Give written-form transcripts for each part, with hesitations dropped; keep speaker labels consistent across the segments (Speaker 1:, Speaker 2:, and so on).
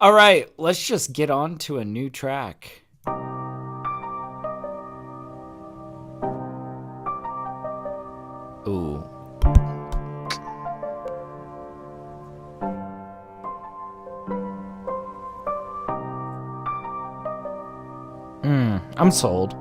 Speaker 1: All right, let's just get on to a new track. Ooh. I'm sold.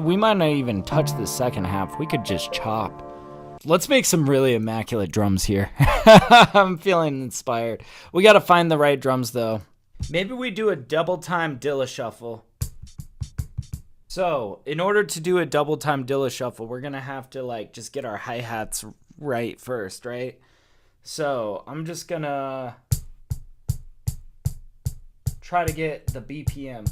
Speaker 1: We might not even touch the second half. We could just chop. Let's make some really immaculate drums here. I'm feeling inspired. We gotta find the right drums though. Maybe we do a double time Dilla shuffle. So, in order to do a double time Dilla shuffle, we're gonna have to like just get our hi-hats right first, right? So, I'm just gonna try to get the BPM.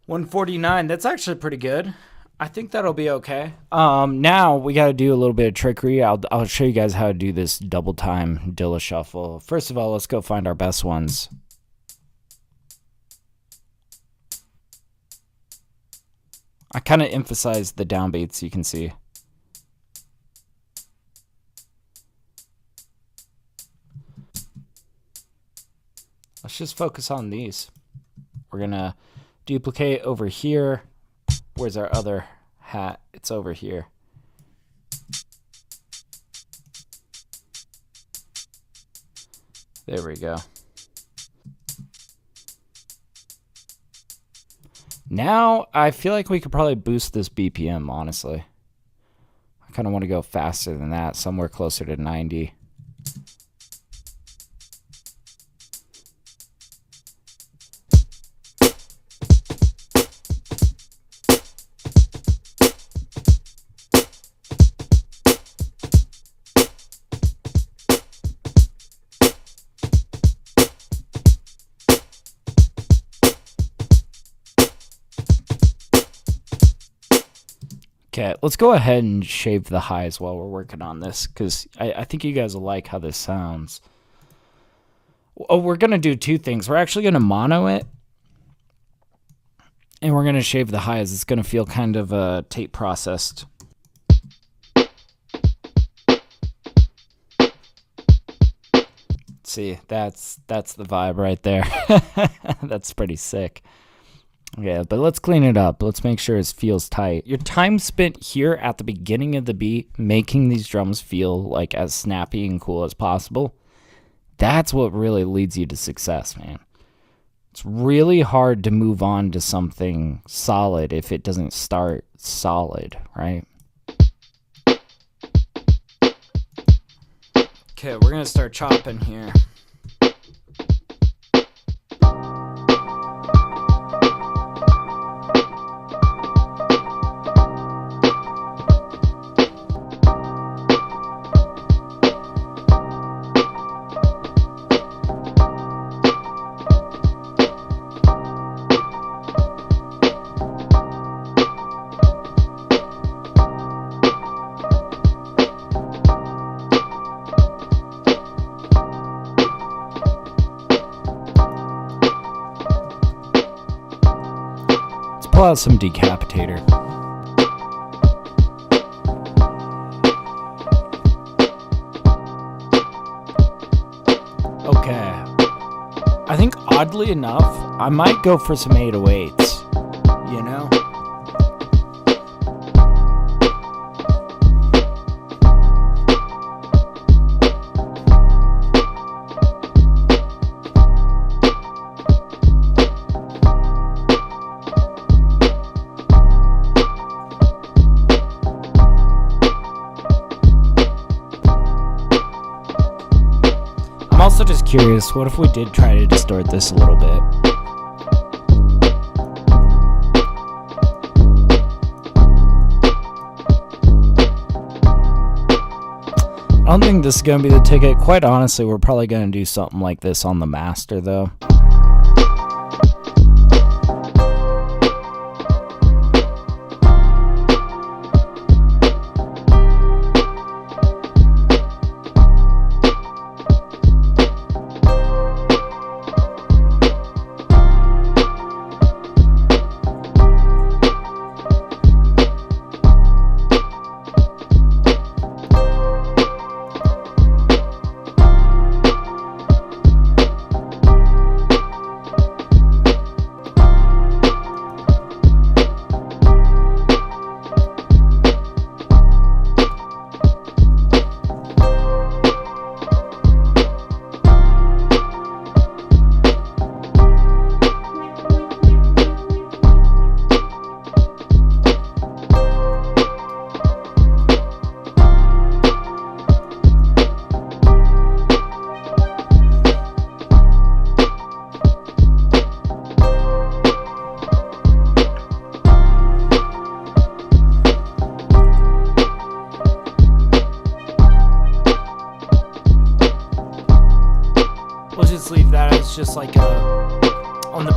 Speaker 1: $149. That's actually pretty good. I think that'll be okay. Now we got to do a little bit of trickery. I'll show you guys how to do this double time Dilla shuffle. First of all, let's go find our best ones. I kind of emphasize the downbeats, you can see. Let's just focus on these. We're gonna duplicate over here. Where's our other hat? It's over here. There we go. Now I feel like we could probably boost this BPM, honestly. I kind of want to go faster than that, somewhere closer to 90. Okay, let's go ahead and shave the highs while we're working on this, because I think you guys will like how this sounds. Oh, we're going to do two things. We're actually going to mono it, and we're going to shave the highs. It's going to feel kind of tape processed. See, that's the vibe right there. That's pretty sick. Yeah, but let's clean it up. Let's make sure it feels tight. Your time spent here at the beginning of the beat, making these drums feel like as snappy and cool as possible, that's what really leads you to success, man. It's really hard to move on to something solid if it doesn't start solid, right? Okay, we're gonna start chopping here. Pull out some decapitator. Okay. I think oddly enough, I might go for some 808s, you know? I'm also just curious, what if we did try to distort this a little bit? I don't think this is going to be the ticket. Quite honestly, we're probably going to do something like this on the master though.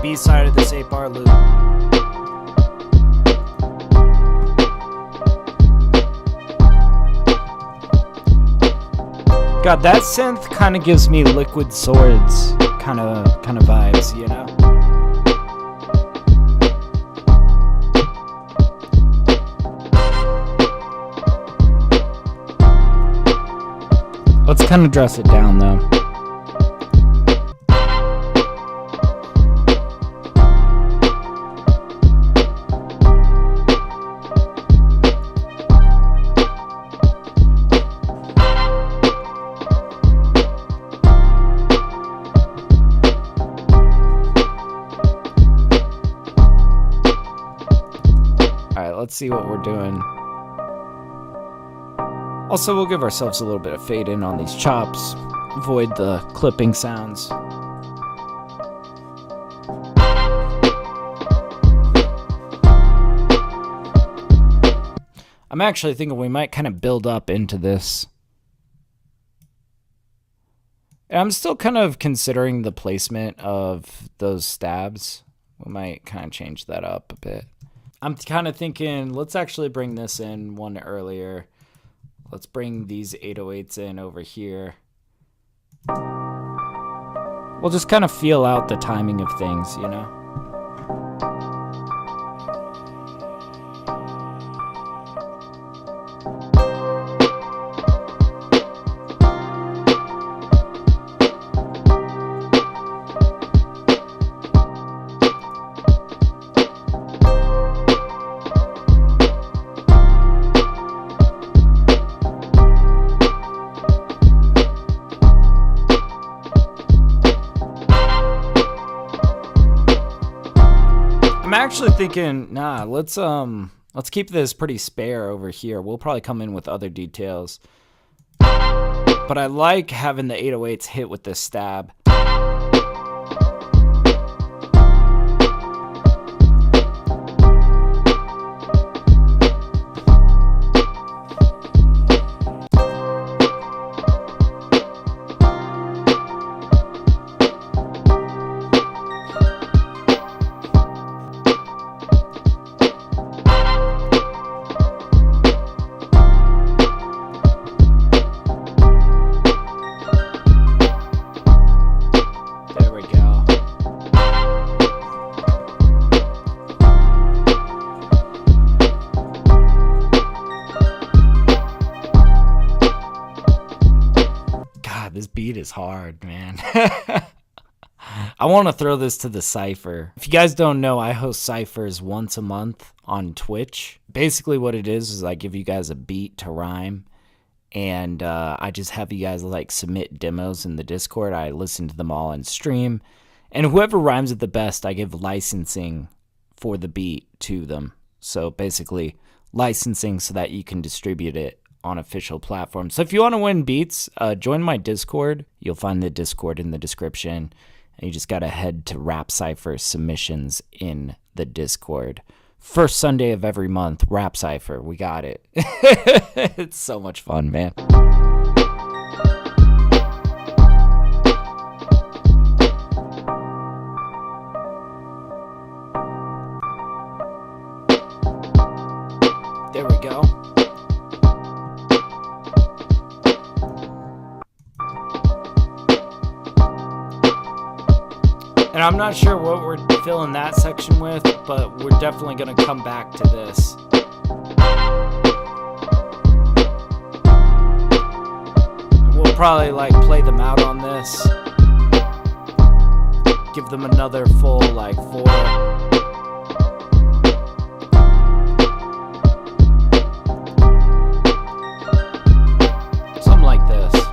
Speaker 1: B side of this 8-bar loop. God, that synth kind of gives me Liquid Swords kind of vibes, you know? Let's kind of dress it down though. Alright, let's see what we're doing. Also, we'll give ourselves a little bit of fade in on these chops, avoid the clipping sounds. I'm actually thinking we might kind of build up into this. And I'm still kind of considering the placement of those stabs. We might kind of change that up a bit. I'm kind of thinking, let's actually bring this in one earlier. Let's bring these 808s in over here. We'll just kind of feel out the timing of things, you know? I'm actually thinking, nah, let's keep this pretty spare over here. We'll probably come in with other details. But I like having the 808s hit with this stab. This beat is hard, man. I want to throw this to the CYPHER. If you guys don't know, I host CYPHERs once a month on Twitch. Basically what it is I give you guys a beat to rhyme, and I just have you guys like submit demos in the Discord. I listen to them all on stream, and whoever rhymes it the best, I give licensing for the beat to them. So basically licensing so that you can distribute it on official platforms. So if you want to win beats, join my Discord. You'll find the Discord in the description. And you just got to head to Rap CYPHER submissions in the Discord. First Sunday of every month, Rap CYPHER. We got it. It's so much fun, man. There we go. And I'm not sure what we're filling that section with, but we're definitely going to come back to this. We'll probably like play them out on this. Give them another full like 4. Something like this.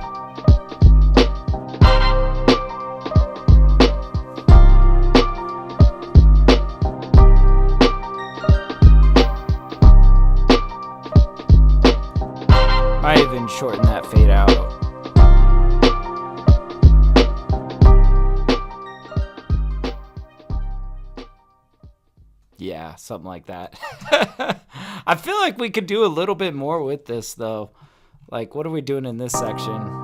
Speaker 1: Might even shorten that fade out. Yeah, something like that. I feel like we could do a little bit more with this though. Like, what are we doing in this section?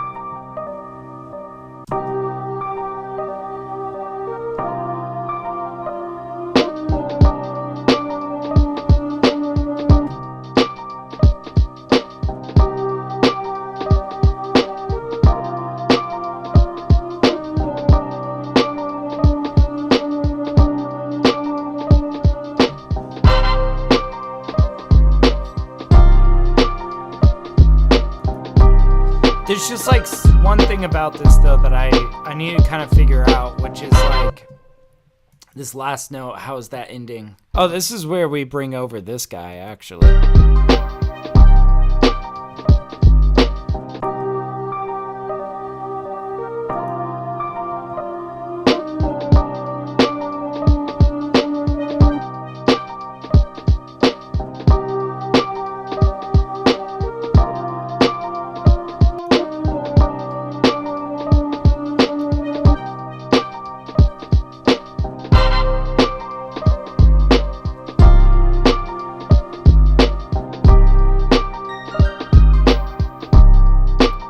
Speaker 1: just like one thing about this though that I need to kind of figure out, which is like this last note. How is that ending? Oh, this is where we bring over this guy actually.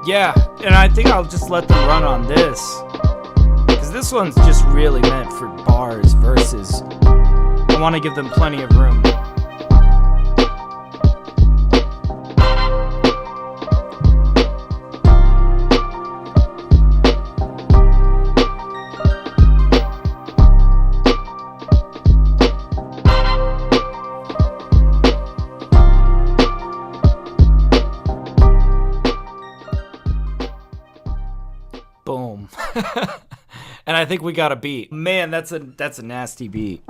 Speaker 1: Yeah, and I think I'll just let them run on this, because this one's just really meant for bars, verses. I want to give them plenty of room. Boom. And I think we got a beat. Man, that's a nasty beat.